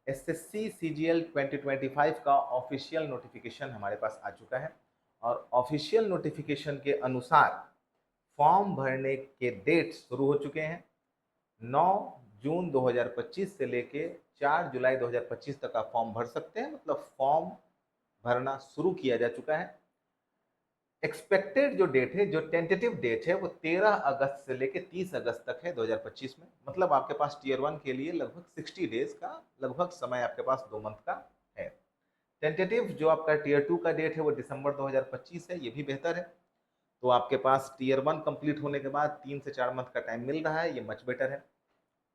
SSC CGL 2025 का official notification हमारे पास आ चुका है और ऑफिशियल नोटिफिकेशन के अनुसार फॉर्म भरने के डेट शुरू हो चुके हैं। 9 जून 2025 से लेके 4 जुलाई 2025 तक आप फॉर्म भर सकते हैं, मतलब फॉर्म भरना शुरू किया जा चुका है। एक्सपेक्टेड जो डेट है, जो टेंटेटिव डेट है, वो 13 अगस्त से लेके 30 अगस्त तक है 2025 में। मतलब आपके पास टीयर 1 के लिए लगभग 60 डेज का लगभग समय आपके पास 2 मंथ का है। टेंटेटिव जो आपका टीयर 2 का डेट है वो दिसंबर 2025 है, ये भी बेहतर है। तो आपके पास टीयर 1 कंप्लीट होने के बाद 3 से 4 मंथ का टाइम मिल रहा है, ये मच बेटर है।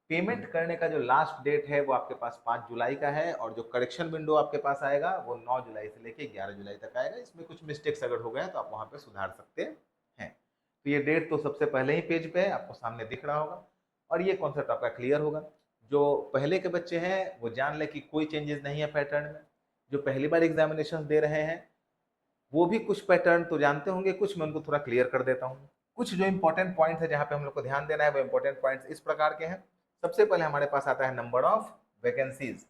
पेमेंट करने का जो लास्ट डेट है वो आपके पास 5 जुलाई का है और जो करेक्शन विंडो आपके पास आएगा वो 9 जुलाई से लेके 11 जुलाई तक आएगा। इसमें कुछ मिस्टेक्स अगर हो गए तो आप वहां पे सुधार सकते हैं। तो ये डेट तो सबसे पहले ही पेज पे है, आपको सामने दिख रहा होगा और ये कॉन्सेप्ट आपका क्लियर होगा। जो पहले के बच्चे हैं वो जान ले कि कोई चेंजेस नहीं है पैटर्न में। जो पहली बार एग्जामिनेशन दे रहे हैं वो भी कुछ पैटर्न तो जानते होंगे, कुछ मैं उनको थोड़ा क्लियर कर देता हूँ। कुछ जो इंपॉर्टेंट पॉइंट्स है जहाँ पे हम लोग को ध्यान देना है वो इंपॉर्टेंट पॉइंट्स इस प्रकार के हैं। सबसे पहले हमारे पास आता है number of vacancies.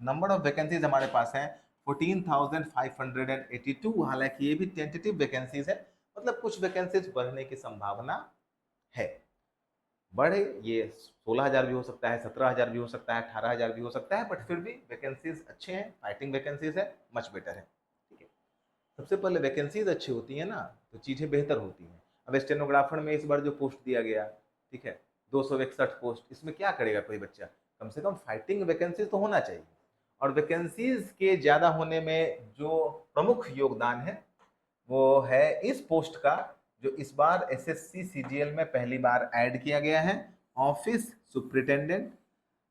Number of vacancies हमारे पास है 14,582। हालांकि ये भी टेंटेटिव वैकेंसीज है, मतलब कुछ वैकेंसीज बढ़ने की संभावना है। बढ़े ये 16,000 भी हो सकता है, 17,000 भी हो सकता है, 18,000 भी हो सकता है, बट फिर भी वैकेंसीज अच्छे हैं, फाइटिंग वैकेंसीज है, मच बेटर है। ठीक है, सबसे पहले वैकेंसीज अच्छी होती है ना तो चीज़ें बेहतर होती हैं। अब स्टेनोग्राफर में इस बार जो पोस्ट दिया गया, ठीक है, 261 पोस्ट, इसमें क्या करेगा कोई बच्चा? कम से कम फाइटिंग वैकेंसीज तो होना चाहिए। और वैकेंसीज के ज़्यादा होने में जो प्रमुख योगदान है वो है इस पोस्ट का, जो इस बार एसएससी सीजीएल में पहली बार ऐड किया गया है। ऑफिस सुप्रिटेंडेंट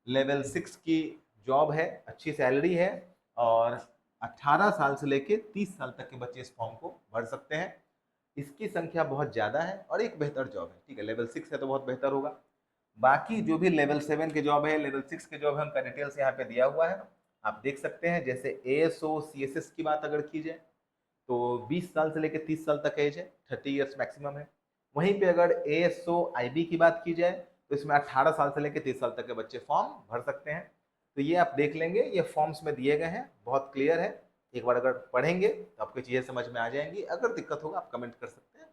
लेवल 6 की जॉब है, अच्छी सैलरी है और 18 साल से लेके 30 साल तक के बच्चे इस फॉर्म को भर सकते हैं। इसकी संख्या बहुत ज़्यादा है और एक बेहतर जॉब है। ठीक है, लेवल 6 है तो बहुत बेहतर होगा। बाकी जो भी लेवल 7 के जॉब है, लेवल 6 के जॉब है, उनका डिटेल्स यहाँ पे दिया हुआ है, आप देख सकते हैं। जैसे एएसओ सीएसएस की बात अगर की जाए तो 20 साल से लेकर 30 साल तक एज है, 30 ईयर्स मैक्सिमम है। वहीं पे अगर एएसओ आईबी की बात की जाए तो इसमें 18 साल से लेकर 30 साल तक के बच्चे फॉर्म भर सकते हैं। तो ये आप देख लेंगे, ये फॉर्म्स में दिए गए हैं, बहुत क्लियर है। एक बार अगर पढ़ेंगे तो आपको चीज़ें समझ में आ जाएंगी। अगर दिक्कत होगा आप कमेंट कर सकते हैं,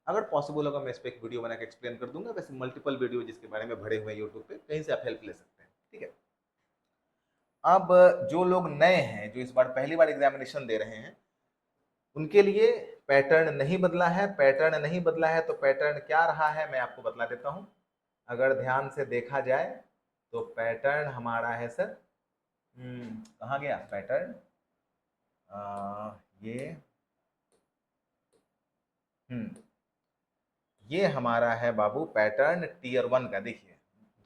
अगर पॉसिबल होगा मैं इस पर एक वीडियो बना के एक्सप्लेन कर दूंगा। वैसे मल्टीपल वीडियो जिसके बारे में भरे हुए हैं यूट्यूब पे, कहीं से आप हेल्प ले सकते हैं। ठीक है, अब जो लोग नए हैं, जो इस बार पहली बार एग्जामिनेशन दे रहे हैं, उनके लिए पैटर्न नहीं बदला है। पैटर्न नहीं बदला है तो पैटर्न क्या रहा है मैं आपको बतला देता हूं। अगर ध्यान से देखा जाए तो पैटर्न हमारा है सर, कहाँ गया पैटर्न? ये ये हमारा है बाबू पैटर्न टीयर 1 का। देखिए,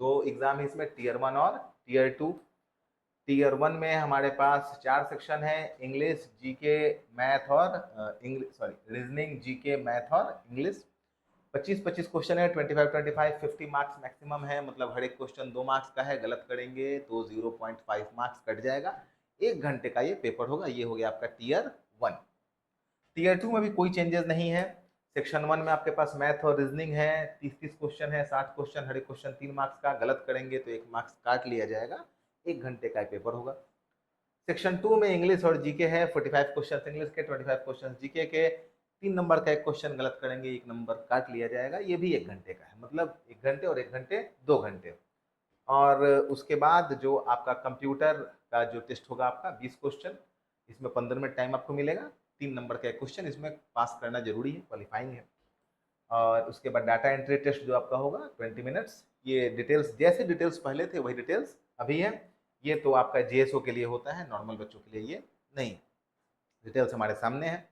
दो एग्जाम है इसमें, टीयर 1 और टीयर 2। टीयर 1 में हमारे पास 4 सेक्शन है, इंग्लिश, जीके, मैथ और English, sorry, reasoning, GK, math और इंग्लिश। 25-25 क्वेश्चन है, 25-25, 50 मार्क्स मैक्सिमम है, मतलब हर एक क्वेश्चन 2 मार्क्स का है। गलत करेंगे तो 0.5 मार्क्स कट जाएगा। 1 घंटे का ये पेपर होगा। ये हो गया आपका टीयर 1। टीयर 2 में भी कोई चेंजेस नहीं है। सेक्शन 1 में आपके पास मैथ और रीजनिंग है, 30-30 क्वेश्चन है, 60 क्वेश्चन, हर एक क्वेश्चन 3 मार्क्स का। गलत करेंगे तो 1 मार्क्स काट लिया जाएगा। 1 घंटे का पेपर होगा। सेक्शन 2 में इंग्लिश और जीके है, 45 क्वेश्चन इंग्लिश के, 25 क्वेश्चन जीके के। 3 नंबर का एक क्वेश्चन गलत करेंगे, 1 नंबर काट लिया जाएगा। ये भी 1 घंटे का है, मतलब 1 घंटे और 1 घंटे 2 घंटे। और उसके बाद जो आपका कंप्यूटर का जो टेस्ट होगा आपका 20 क्वेश्चन, इसमें 15 मिनट टाइम आपको मिलेगा। 3 नंबर का एक क्वेश्चन, इसमें पास करना जरूरी है, क्वालिफाइंग है। और उसके बाद डाटा एंट्री टेस्ट जो आपका होगा 20 मिनट्स। ये डिटेल्स, जैसे डिटेल्स पहले थे वही डिटेल्स अभी है। ये तो आपका जेएसओ के लिए होता है, नॉर्मल बच्चों के लिए ये नहीं। डिटेल्स हमारे सामने है।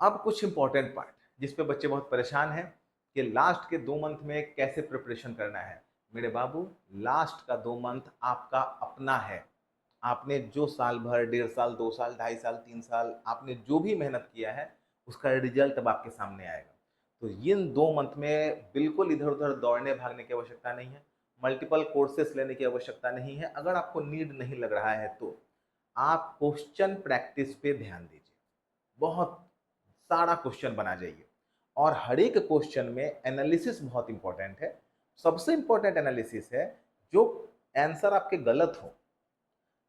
अब कुछ इंपॉर्टेंट पार्ट जिस पे बच्चे बहुत परेशान हैं कि लास्ट के 2 मंथ में कैसे प्रिपरेशन करना है। मेरे बाबू, लास्ट का 2 मंथ आपका अपना है। आपने जो साल भर, 1.5 साल, 2 साल, 2.5 साल, 3 साल आपने जो भी मेहनत किया है उसका रिजल्ट अब आपके सामने आएगा। तो इन 2 मंथ में बिल्कुल इधर उधर दौड़ने भागने की आवश्यकता नहीं है, मल्टीपल कोर्सेस लेने की आवश्यकता नहीं है। अगर आपको नीड नहीं लग रहा है तो आप क्वेश्चन प्रैक्टिस पे ध्यान दीजिए। बहुत सारा क्वेश्चन बना जाइए और हर एक क्वेश्चन में एनालिसिस बहुत इंपॉर्टेंट है। सबसे इंपॉर्टेंट एनालिसिस है जो आंसर आपके गलत हो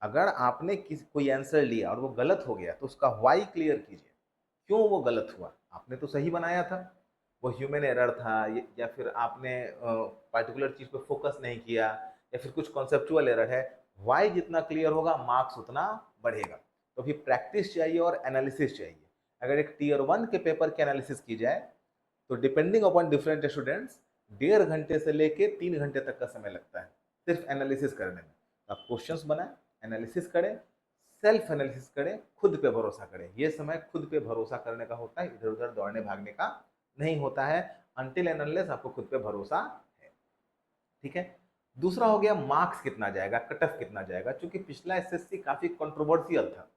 अगर आपने कोई आंसर लिया और वो गलत हो गया तो उसका वाई क्लियर कीजिए, क्यों वो गलत हुआ। आपने तो सही बनाया था, वो ह्यूमन एरर था, या फिर आपने पर्टिकुलर चीज पे फोकस नहीं किया, या फिर कुछ कॉन्सेप्चुअल एरर है। वाई जितना क्लियर होगा मार्क्स उतना बढ़ेगा। तो भी प्रैक्टिस चाहिए और एनालिसिस चाहिए। अगर एक टीयर 1 के पेपर की एनालिसिस की जाए तो डिपेंडिंग अपॉन डिफरेंट स्टूडेंट्स 1.5 घंटे से लेके 3 घंटे तक का समय लगता है सिर्फ एनालिसिस करने में। आप क्वेश्चंस बनाएं, एनालिसिस करें, सेल्फ एनालिसिस करें, खुद पे भरोसा करें। ये समय खुद पे भरोसा करने का होता है, इधर उधर दौड़ने भागने का नहीं होता है, अनटिल एंड अनलेस आपको खुद पे भरोसा है। ठीक है। दूसरा हो गया मार्क्स कितना जाएगा, कट ऑफ कितना जाएगा। चूंकि पिछला एसएससी काफी कंट्रोवर्शियल था,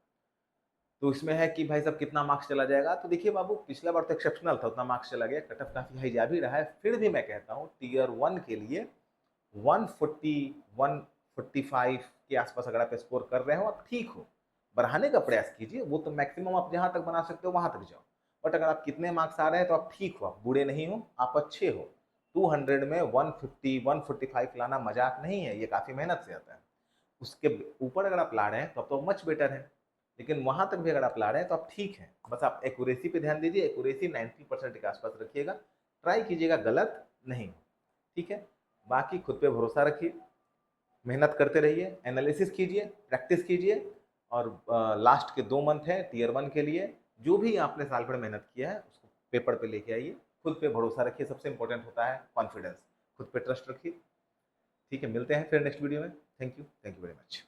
तो इसमें है कि भाई साहब कितना मार्क्स चला जाएगा। तो देखिए बाबू, पिछला बार तो एक्सेप्शनल था, उतना मार्क्स चला गया, कट ऑफ काफी हाई जा भी रहा है। फिर भी मैं कहता हूँ टीयर 1 के लिए 140 145 के आसपास अगर आप स्कोर कर रहे हो, आप ठीक हो। बढ़ाने का प्रयास कीजिए, वो तो मैक्सिमम आप जहां तक बना सकते हो वहां तक जाओ। बट अगर आप कितने मार्क्स आ रहे हैं तो आप ठीक हो, आप बुरे नहीं हो, आप अच्छे हो। 200 में 150 145 लाना मजाक नहीं है, ये काफी मेहनत से आता है। उसके ऊपर अगर आप ला रहे हैं तो अब तो मच बेटर है। लेकिन वहां तक भी अगर आप ला रहे हैं तो आप ठीक हैं। बस आप एक्यूरेसी पे ध्यान दीजिए, एक्यूरेसी 90% के आसपास रखिएगा, ट्राई कीजिएगा गलत नहीं हो। ठीक है। बाकी खुद पे भरोसा रखिए, मेहनत करते रहिए, एनालिसिस कीजिए, प्रैक्टिस कीजिए। और लास्ट के 2 मंथ हैं टीयर 1 के लिए, जो भी आपने साल भर मेहनत किया है उसको पेपर पे लेके आइए। खुद पे भरोसा रखिए, सबसे इंपॉर्टेंट होता है कॉन्फिडेंस। खुद पे ट्रस्ट रखिए। ठीक है, मिलते हैं फिर नेक्स्ट वीडियो में। Thank you very much.